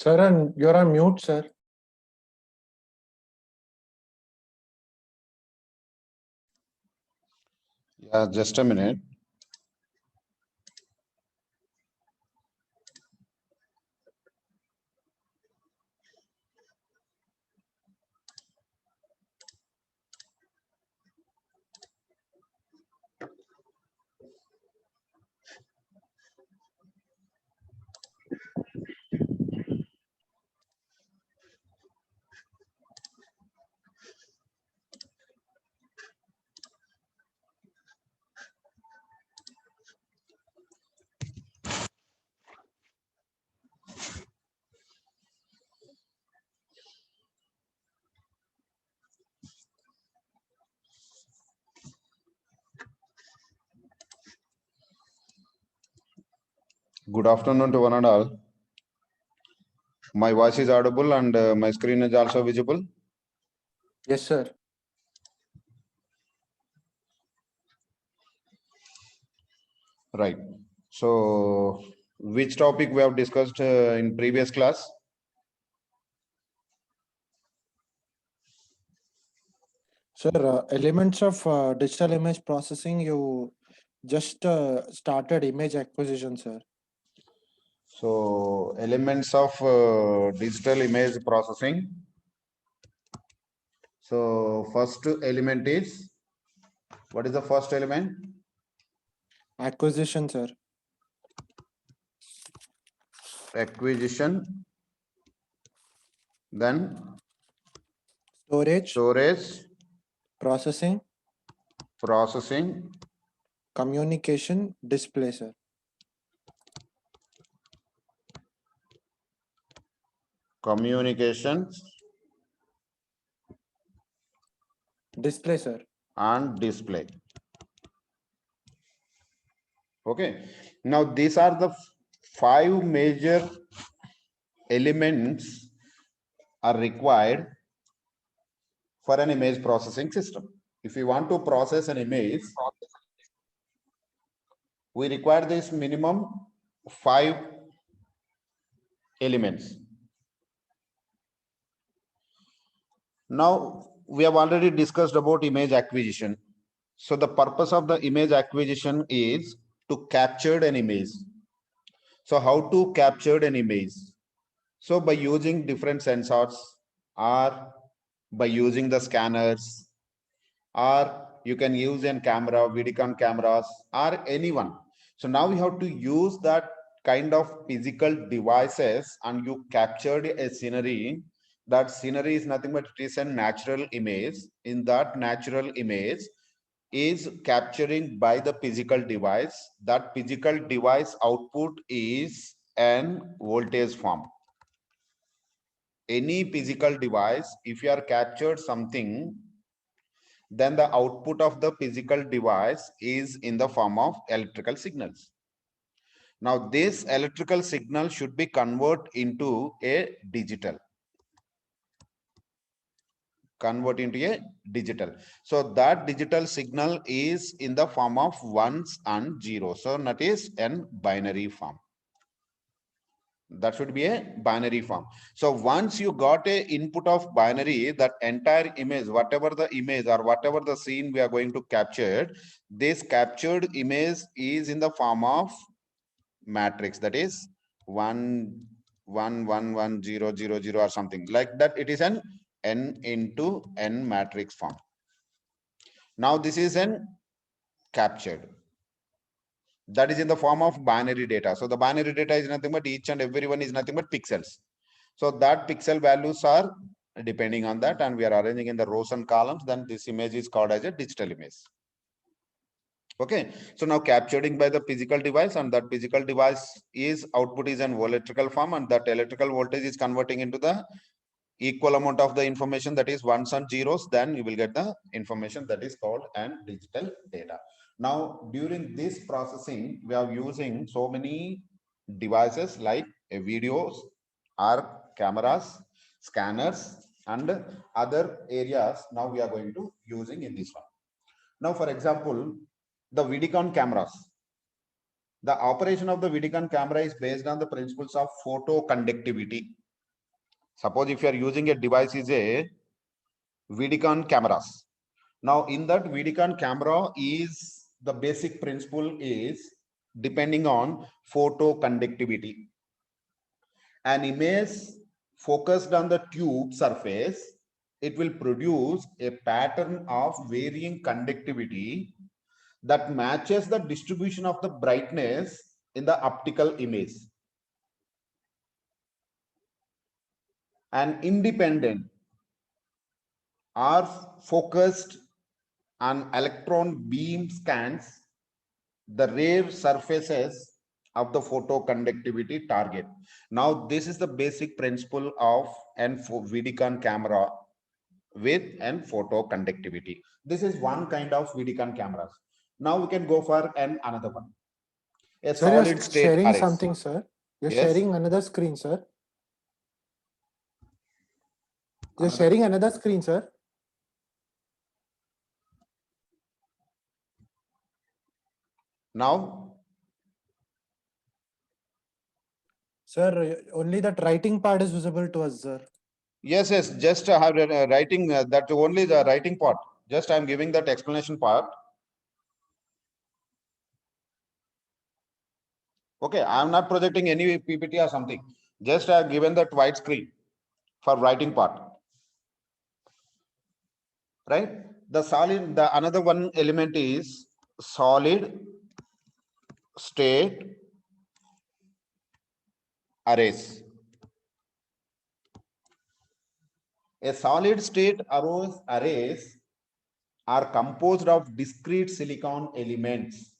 Sir, and you're on mute, sir. Yeah, just a minute. Good afternoon to one and all. My voice is audible and my screen is also visible. Yes, sir. Right. So, which topic we have discussed in previous class? Sir, elements of digital image processing, you just started image acquisition, sir. So, elements of digital image processing. So, first element is, what is the first element? Acquisition, sir. Acquisition. Then Storage, processing, communication, display, sir. communication, Display, sir. and display. Okay. Now, these are the five major elements are required for an image processing system. If we want to process an image, we require this minimum 5 elements. Now, we have already discussed about image acquisition. So the purpose of the image acquisition is to capture an image. So how to capture an image? So by using different sensors, or by using the scanners, or you can use a camera, Vidicon cameras, or anyone. So now you have to use that kind of physical devices and you captured a scenery. That scenery is nothing but it is a natural image. In that natural image is capturing by the physical device. That physical device output is an voltage form. Any physical device, if you are captured something, then the output of the physical device is in the form of electrical signals. Now, this electrical signal should be converted into a digital. So that digital signal is in the form of ones and zeros. So that is an binary form. That should be a binary form. So once you got a input of binary, that entire image, whatever the image or whatever the scene we are going to capture, this captured image is in the form of matrix, that is 1 1 1 1 0 0 0 or something like that. It is an n into n matrix form. Now this is an captured, that is in the form of binary data. So the binary data is nothing but each and every one is nothing but pixels. So that pixel values are depending on that, and we are arranging in the rows and columns. Then this image is called as a digital image. Okay, so now capturing by the physical device, and that physical device is output is an electrical form, and that electrical voltage is converting into the equal amount of the information, that is ones and zeros. Then you will get the information that is called an digital data. Now, during this processing, we are using so many devices like videos or cameras, scanners, and other areas. Now we are going to using in this one. Now, for example, the Vidicon cameras. The operation of the Vidicon camera is based on the principles of photoconductivity. Suppose if you are using a device is a VDCon cameras. Now in that VDCon camera is the basic principle is depending on photo conductivity. An image focused on the tube surface, it will produce a pattern of varying conductivity that matches the distribution of the brightness in the optical image. An independent or focused on electron beam scans the rare surfaces of the photoconductivity target. Now, this is the basic principle of an VDCon camera with an photoconductivity. This is one kind of VDCon cameras. Now we can go for another one. A Sir, you're solid state sharing arrays. something, sir. You're Yes. sharing another screen, sir. You're sharing another screen, sir. Now, Sir, only that writing part is visible to us, sir. yes, just have writing that only the writing part. Just I'm giving that explanation part. Okay, I'm not projecting any PPT or something. Just I have given that white screen for writing part. Right? The solid, the another one element is solid state arrays. A solid state arrays are composed of discrete silicon elements.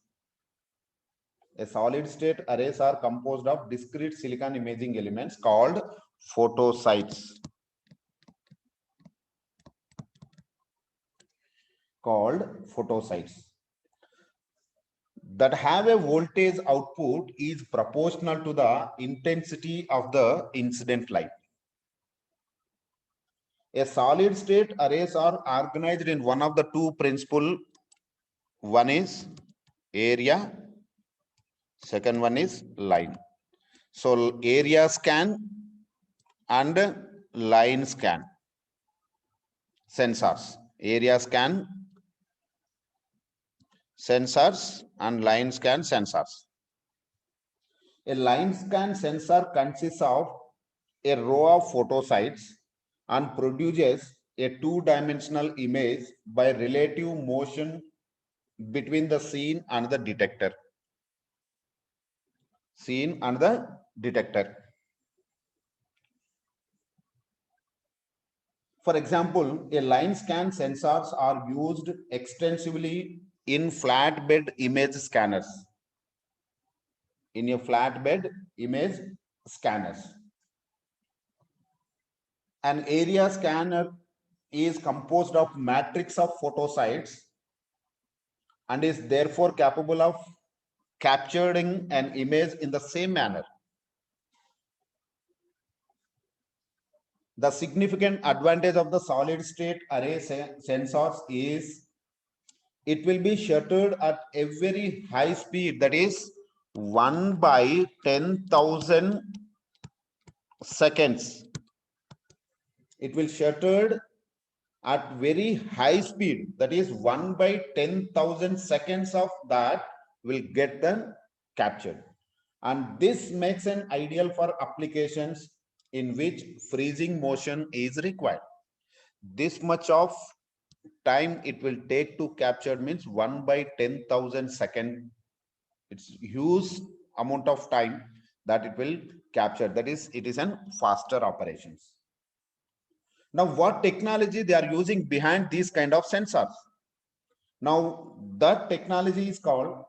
A solid state arrays are composed of discrete silicon imaging elements called photosites. That have a voltage output is proportional to the intensity of the incident light. A solid state arrays are organized in one of the two principal. One is area, second one is line. So area scan and line scan sensors. Area scan sensors and line scan sensors. A line scan sensor consists of a row of photosites and produces a two-dimensional image by relative motion between the scene and the detector. Scene and the detector. For example, a line scan sensors are used extensively in flatbed image scanners. In a flatbed image scanners. An area scanner is composed of matrix of photosites and is therefore capable of capturing an image in the same manner. The significant advantage of the solid state array sensors is it will be shuttered at a very high speed, that is 1 by 10,000 seconds. It will shuttered at very high speed, that is 1 by 10,000 seconds of that will get them captured. And this makes an ideal for applications in which freezing motion is required. This much of time it will take to capture means 1 by 10,000 second. It's huge amount of time that it will capture. That is, it is an faster operations. Now, what technology they are using behind these kind of sensors? Now, that technology is called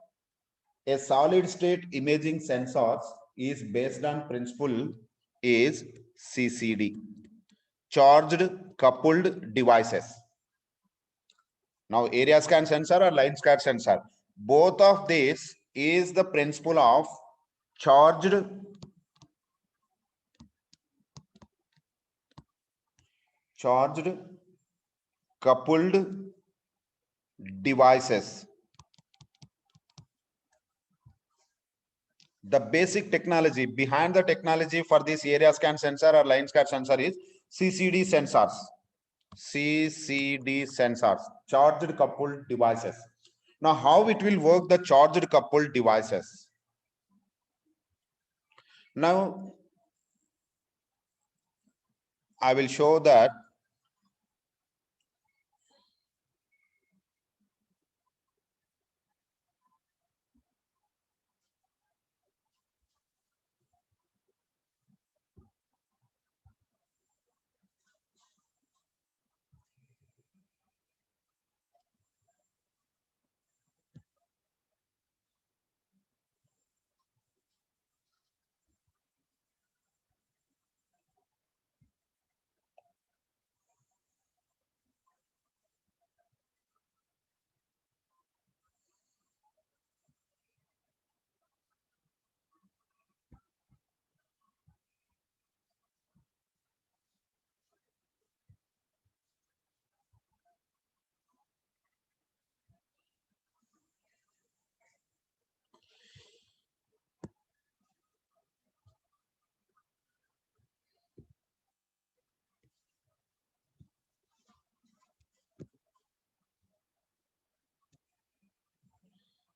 a solid state imaging sensors is based on principle is CCD, charged coupled devices. Now, area scan sensor or line scan sensor, both of these is the principle of charged coupled devices. The basic technology behind the technology for this area scan sensor or line scan sensor is CCD sensors. CCD sensors, charged coupled devices. Now, how it will work the charged coupled devices? Now, I will show that.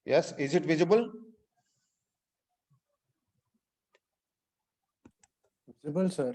Yes, is it visible? Visible, sir.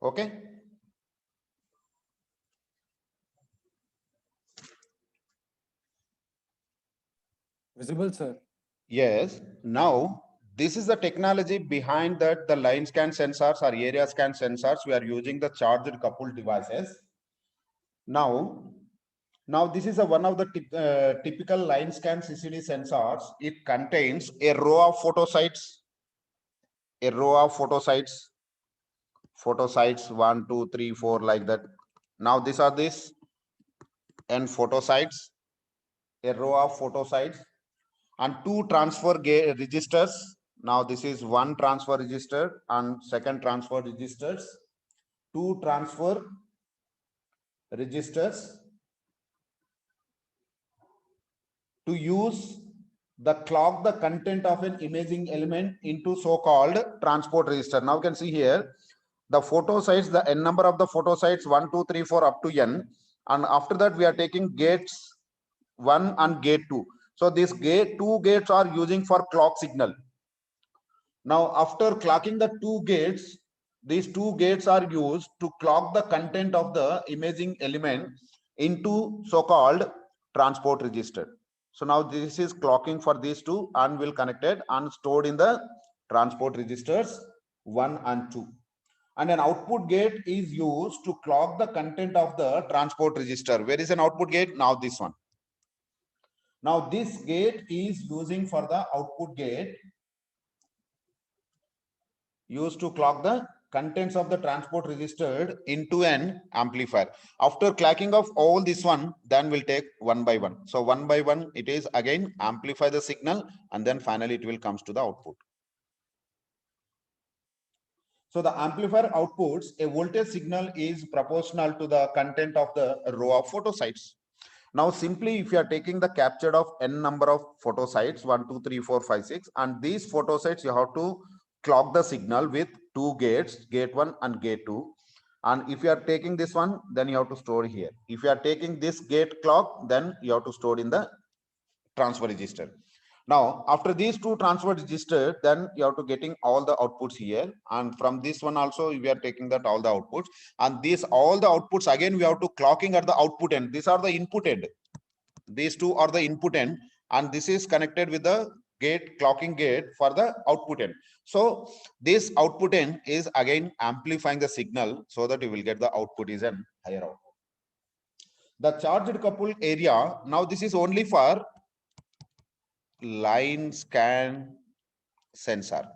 Okay. Visible, sir. Yes. Now, this is the technology behind that the line scan sensors or area scan sensors. We are using the charged coupled devices. Now this is one of the typical line scan CCD sensors. It contains a row of photosites, photosites 1, 2, 3, 4 like that. Now these are this and photosites, a row of photosites and two transfer registers. Now this is one transfer register and second transfer registers, two transfer registers to use the clock the content of an imaging element into so-called transport register. Now you can see here the photo sites, the n number of the photo sites 1, 2, 3, 4 up to n, and after that we are taking gates 1 and gate 2. So these two gates are using for clock signal. Now after clocking the two gates, these two gates are used to clock the content of the imaging element into so-called transport register. So now this is clocking for these two and will connected and stored in the transport registers 1 and 2. And an output gate is used to clock the content of the transport register. Where is an output gate? Now this one. Now this gate is using for the output gate used to clock the contents of the transport registered into an amplifier. After clocking of all this one, then we'll take one by one. So one by one, it is again amplify the signal and then finally it will comes to the output. So the amplifier outputs a voltage signal is proportional to the content of the row of photosites. Now simply if you are taking the captured of n number of photosites 1, 2, 3, 4, 5, 6 and these photosites you have to clock the signal with two gates, gate 1 and gate 2. And if you are taking this one, then you have to store here. If you are taking this gate clock, then you have to store in the transfer register. Now after these two transfer registered, then you have to getting all the outputs here, and from this one also we are taking that all the outputs, and these all the outputs again we have to clocking at the output end. These are the input end, these two are the input end, and this is connected with the gate, clocking gate for the output end. So this output end is again amplifying the signal so that you will get the output is an higher output. The charged coupled area, now this is only for line scan sensor.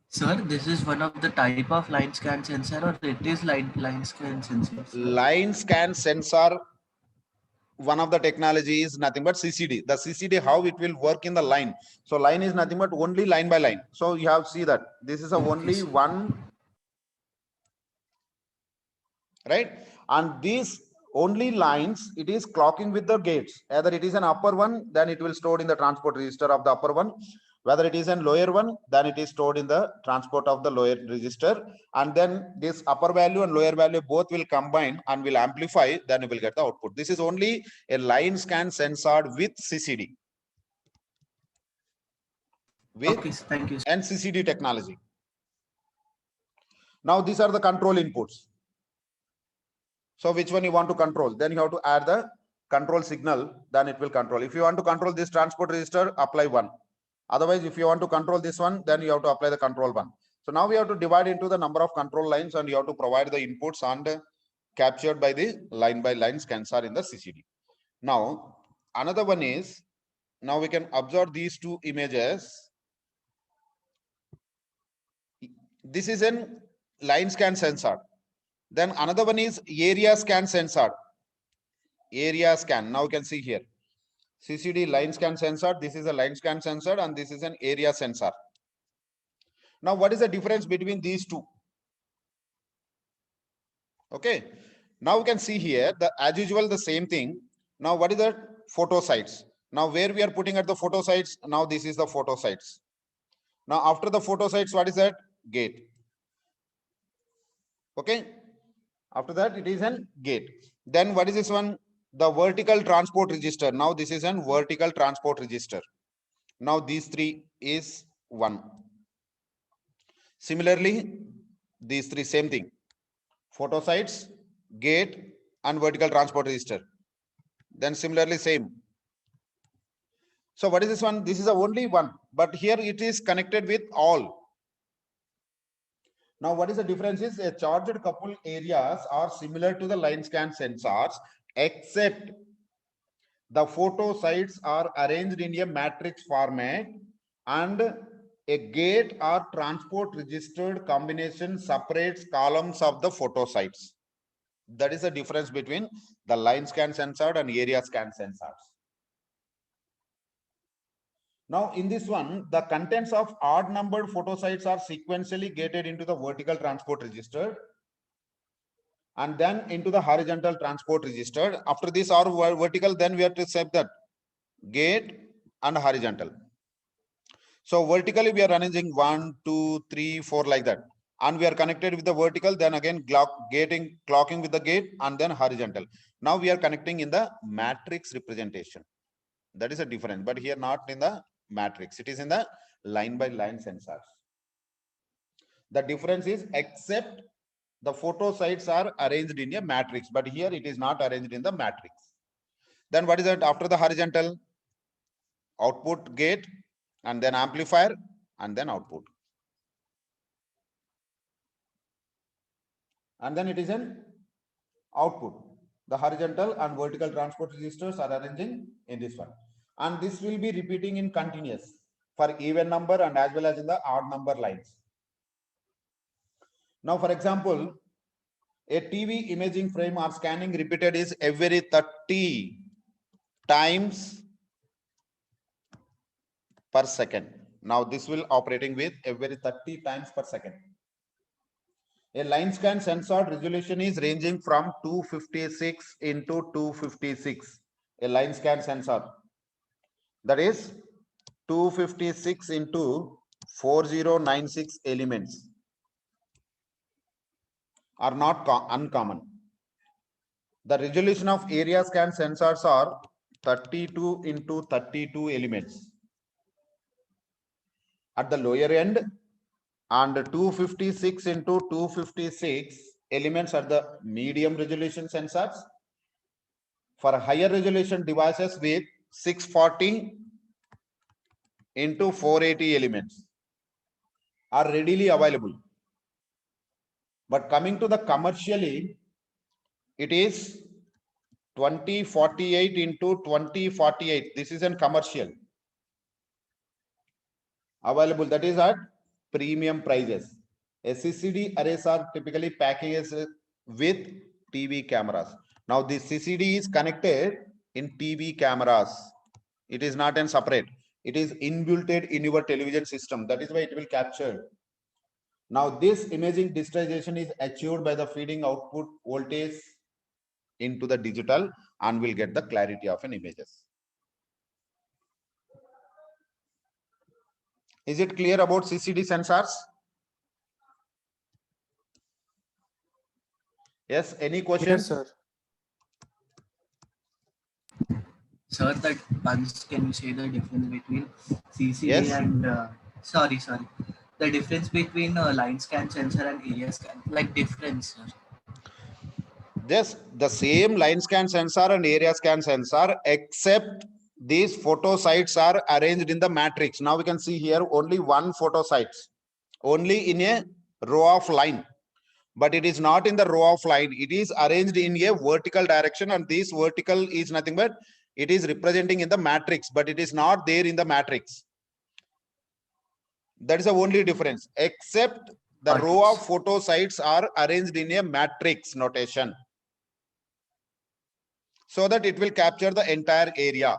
Sir, this is one of the type of line scan sensor, or it is line scan sensor? Sir? Line scan sensor, one of the technology is nothing but CCD. The CCD, how it will work in the line. So line is nothing but only line by line. So you have to see that this is a only sir. one, right? And these only lines, it is clocking with the gates. Either it is an upper one, then it will stored in the transport register of the upper one. Whether it is a lower one, then it is stored in the transport of the lower register. And then this upper value and lower value both will combine and will amplify, then you will get the output. This is only a line scan sensor with CCD. With Okay, sir. Thank you. Sir. NCCD technology. Now these are the control inputs. So which one you want to control? Then you have to add the control signal, then it will control. If you want to control this transport register, apply 1. Otherwise, if you want to control this one, then you have to apply the control 1. So now we have to divide into the number of control lines, and you have to provide the inputs and captured by the line by line sensor in the CCD. Now, another one is, now we can observe these two images. This is an line scan sensor. Then another one is area scan sensor. Area scan. Now you can see here. CCD line scan sensor. This is a line scan sensor and this is an area sensor. Now, what is the difference between these two? Okay. Now we can see here, as usual, the same thing. Now, what is the photo sites? Now, where we are putting at the photo sites? Now, this is the photo sites. Now, after the photo sites, what is that? Gate. Okay. After that, it is an gate. Then what is this one? The vertical transport register. Now, this is an vertical transport register. Now, these three is 1. Similarly, these three, same thing. Photo sites, gate, and vertical transport register. Then similarly, same. So what is this one? This is the only one, but here it is connected with all. Now, what is the difference is a charged couple areas are similar to the line scan sensors, except the photo sites are arranged in a matrix format and a gate or transport registered combination separates columns of the photo sites. That is the difference between the line scan sensor and area scan sensors. Now, in this one, the contents of odd numbered photo sites are sequentially gated into the vertical transport register and then into the horizontal transport register. After this or vertical, then we have to set that gate and horizontal. So vertically, we are arranging 1, 2, 3, 4 like that. And we are connected with the vertical, then again clocking with the gate and then horizontal. Now we are connecting in the matrix representation. That is a difference, but here not in the matrix. It is in the line by line sensors. The difference is except the photo sites are arranged in a matrix, but here it is not arranged in the matrix. Then what is that? After the horizontal, output gate and then amplifier and then output. And then it is an output. The horizontal and vertical transport registers are arranging in this one. And this will be repeating in continuous for even number and as well as in the odd number lines. Now, for example, a TV imaging frame or scanning repeated is every 30 times per second. Now, this will operating with every 30 times per second. A line scan sensor resolution is ranging from 256 into 256. A line scan sensor. That is 256 into 4096 elements are not uncommon. The resolution of area scan sensors are 32 into 32 elements at the lower end and 256 into 256 elements are the medium resolution sensors. For higher resolution devices with 640 into 480 elements are readily available. But coming to the commercially, it is 2048 into 2048. This is a commercial. Available, that is at premium prices. CCD arrays are typically packaged with TV cameras. Now this CCD is connected in TV cameras. It is not in separate. It is inbuilt in your television system. That is why it will capture. Now this imaging digitization is achieved by the feeding output voltage into the digital and will get the clarity of an images. Is it clear about CCD sensors? Yes, any questions? Yes, sir. Sir, that once can you say the difference between CCD Yes. and sorry. The difference between line scan sensor and area scan, like difference, sir. Just the same line scan sensor and area scan sensor, except these photo sites are arranged in the matrix. Now we can see here only one photo sites, only in a row of line, but it is not in the row of line. It is arranged in a vertical direction, and this vertical is nothing but it is representing in the matrix, but it is not there in the matrix. That is the only difference, except the row of photo sites are arranged in a matrix notation, so that it will capture the entire area.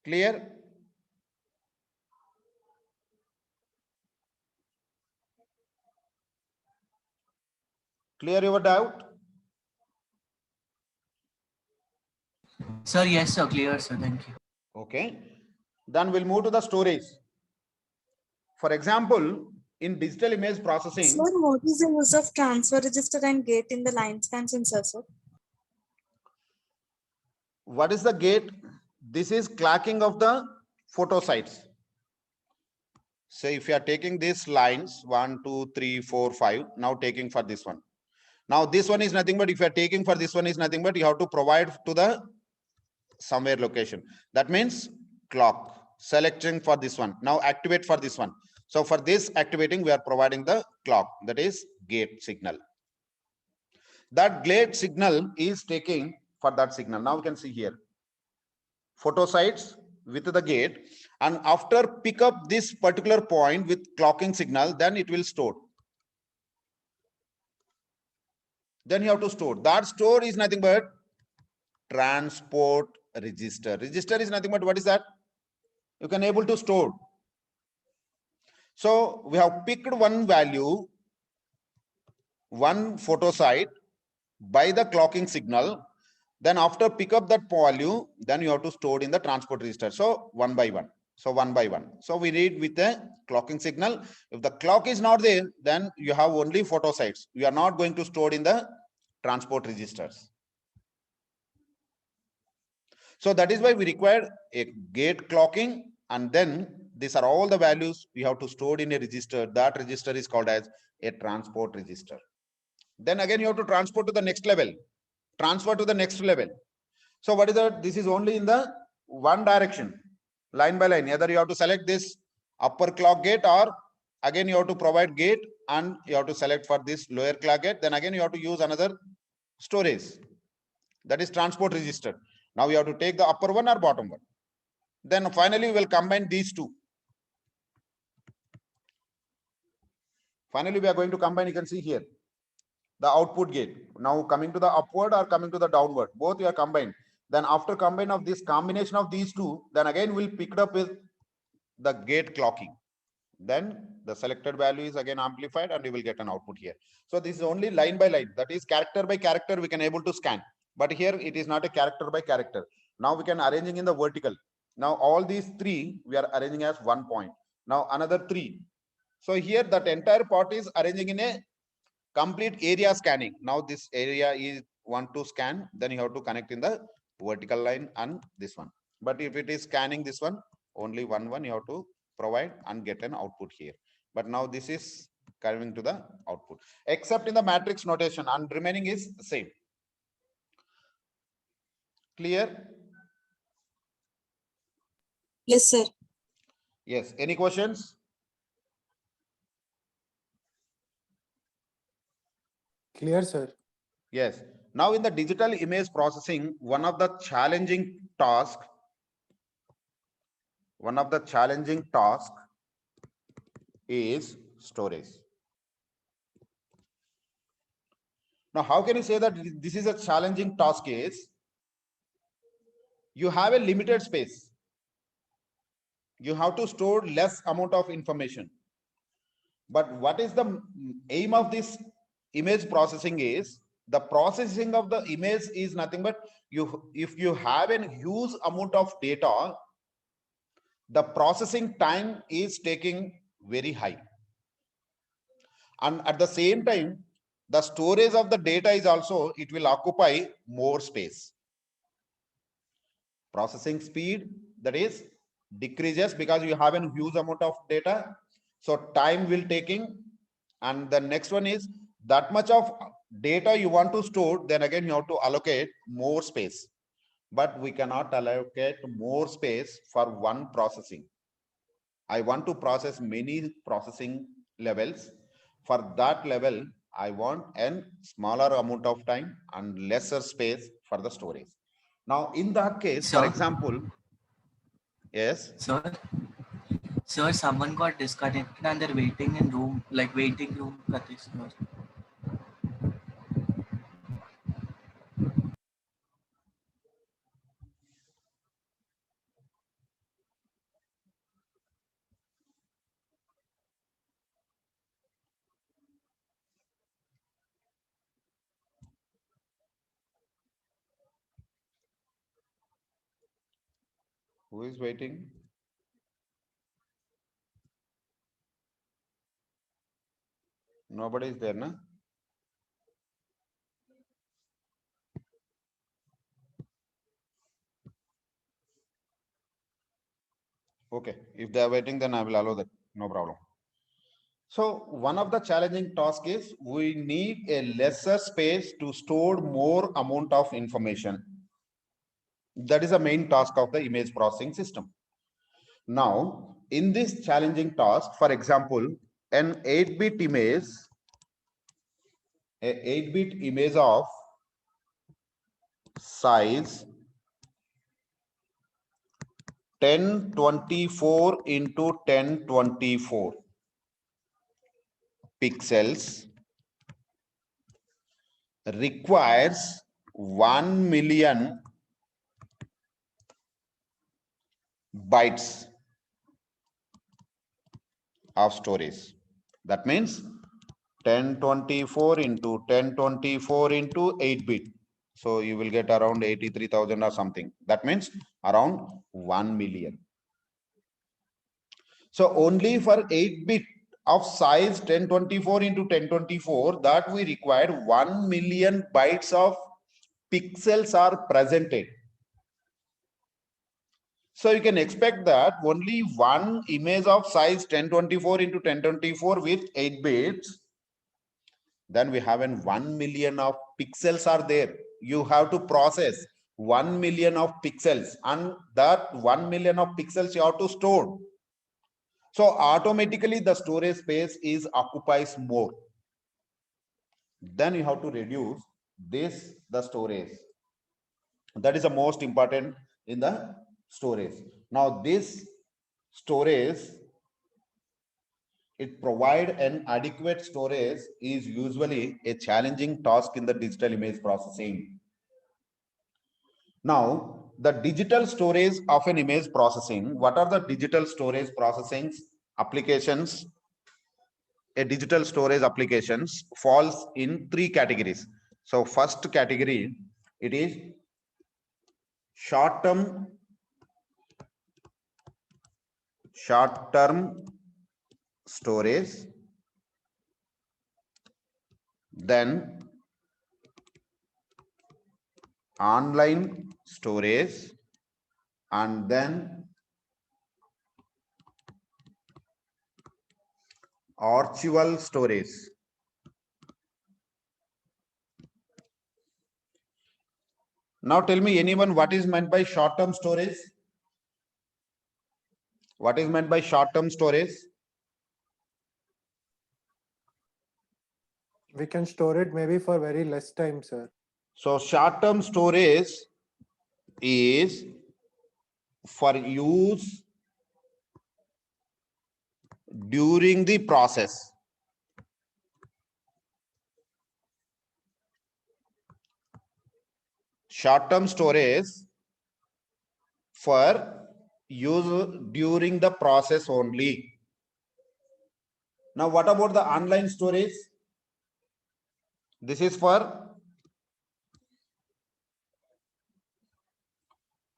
Clear? Clear your doubt? Sir, yes, sir, clear, sir. Thank you. Okay. Then we'll move to the storage. For example, in digital image processing. Sir, what is the use of transfer register and gate in the line scan sensor, sir? What is the gate? This is clocking of the photo sites. Say if you are taking these lines 1, 2, 3, 4, 5, now taking for this one. Now this one is nothing but if you are taking for this one is nothing but you have to provide to the somewhere location. That means clock, selecting for this one. Now activate for this one. So for this activating, we are providing the clock, that is gate signal. That gate signal is taking for that signal. Now we can see here photo sites with the gate, and after pick up this particular point with clocking signal, then it will store. Then you have to store. That store is nothing but transport register. Register is nothing but what is that? You can able to store. So we have picked one value, one photo site by the clocking signal. Then after pick up that value, then you have to store in the transport register. So one by one. So one by one. So we read with the clocking signal. If the clock is not there, then you have only photo sites. You are not going to store in the transport registers. So that is why we require a gate clocking, and then these are all the values we have to store in a register. That register is called as a transport register. Then again you have to transport to the next level, transfer to the next level. So what is that? This is only in the one direction, line by line. Either you have to select this upper clock gate, or again you have to provide gate and you have to select for this lower clock gate. Then again you have to use another storage, that is transport register. Now you have to take the upper one or bottom one. Then finally we will combine these two. Finally we are going to combine. You can see here the output gate. Now coming to the upward or coming to the downward, both you are combined. Then after combine of this combination of these two, then again we'll pick it up with the gate clocking. Then the selected value is again amplified and you will get an output here. So this is only line by line, that is character by character we can able to scan. But here it is not a character by character. Now we can arranging in the vertical. Now all these three we are arranging as 1 point. Now another 3. So here that entire part is arranging in a complete area scanning. Now this area is want to scan, then you have to connect in the vertical line and this one. But if it is scanning this one, only one you have to provide and get an output here. But now this is coming to the output, except in the matrix notation, and remaining is same. Clear? Yes, sir. Yes. Any questions? Clear, sir. Yes. Now in the digital image processing, one of the challenging task is storage. Now, how can you say that this is a challenging task is you have a limited space. You have to store less amount of information. But what is the aim of this image processing is the processing of the image is nothing but if you have a huge amount of data, the processing time is taking very high. And at the same time, the storage of the data is also, it will occupy more space. Processing speed, that is, decreases because you have a huge amount of data. So time will taking. And the next one is that much of data you want to store, then again you have to allocate more space. But we cannot allocate more space for one processing. I want to process many processing levels. For that level, I want a smaller amount of time and lesser space for the storage. Now, in that case, for Sir? example, yes. Sir, someone got disconnected and they're waiting in room, like waiting room. Katish, sir. Who is waiting? Nobody is there, na? Okay, if they are waiting, then I will allow that. No problem. So one of the challenging tasks is we need a lesser space to store more amount of information. That is the main task of the image processing system. Now, in this challenging task, for example, an 8-bit image, a 8-bit image of size 1024 into 1024 pixels requires 1 million bytes of storage. That means 1024 into 1024 into 8-bit. So you will get around 83,000 or something. That means around 1 million. So only for 8-bit of size 1024 into 1024, that we required 1 million bytes of pixels are presented. So you can expect that only one image of size 1024 into 1024 with 8 bits, then we have 1 million of pixels are there. You have to process 1 million of pixels, and that 1 million of pixels you have to store. So automatically the storage space is occupies more. Then you have to reduce the storage. That is the most important in the storage. Now this storage, it provide an adequate storage is usually a challenging task in the digital image processing. Now, the digital storage of an image processing, what are the digital storage processing applications? A digital storage applications falls in 3 categories. So first category, it is short-term storage, then online storage, and then archival storage. Now tell me, anyone, what is meant by short-term storage? What is meant by short-term storage? We can store it maybe for very less time, sir. So short-term storage is for use during the process. Short-term storage for use during the process only. Now, what about the online storage? This is for,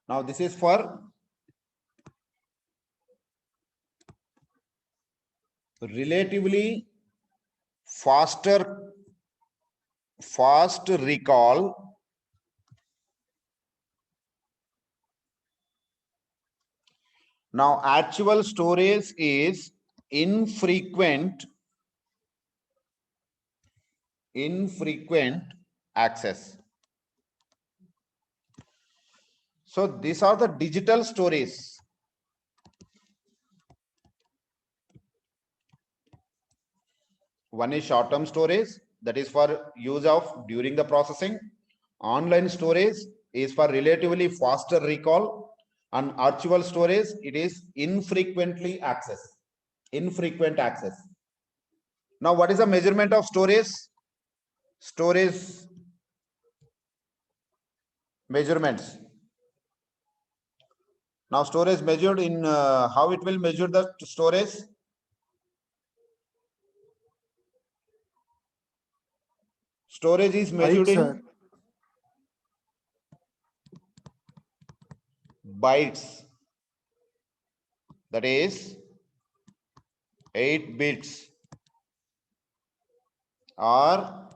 now this is for relatively fast recall Now, actual storage is infrequent access. So these are the digital storage. One is short-term storage, that is for use of during the processing. Online storage is for relatively faster recall, and archival storage, it is infrequent access. Now, what is the measurement of storage? Storage measurements. Now, storage measured in how it will measure the storage? Storage is measured in bytes. That is 8 bits or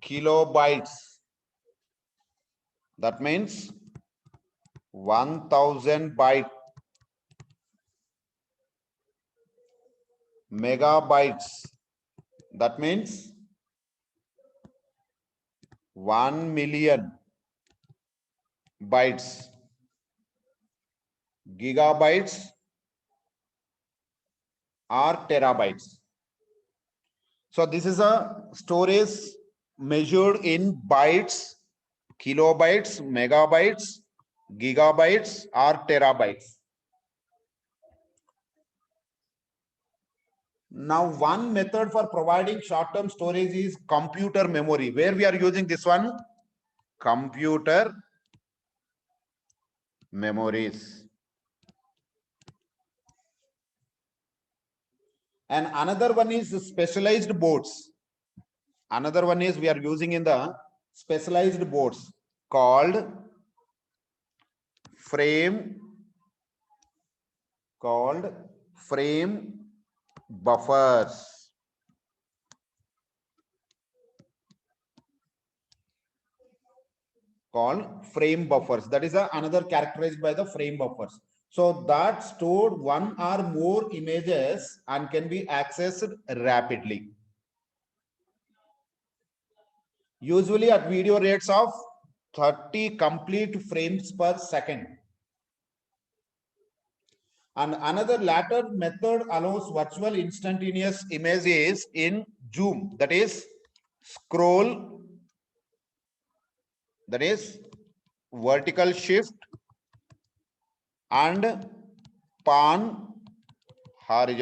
kilobytes. That means 1000 bytes. Megabytes. That means 1 million bytes. Gigabytes or terabytes. So this is a storage measured in bytes, kilobytes, megabytes, gigabytes or terabytes. Now, one method for providing short-term storage is computer memory. Where we are using this one? Computer memories. And another one is specialized boards. Another one is we are using in the specialized boards called frame buffers. That is another characterized by the frame buffers. So that stored one or more images and can be accessed rapidly. Usually at video rates of 30 complete frames per second. And another latter method allows virtual instantaneous images in zoom, that is scroll, that is vertical shift, and pan horizontal.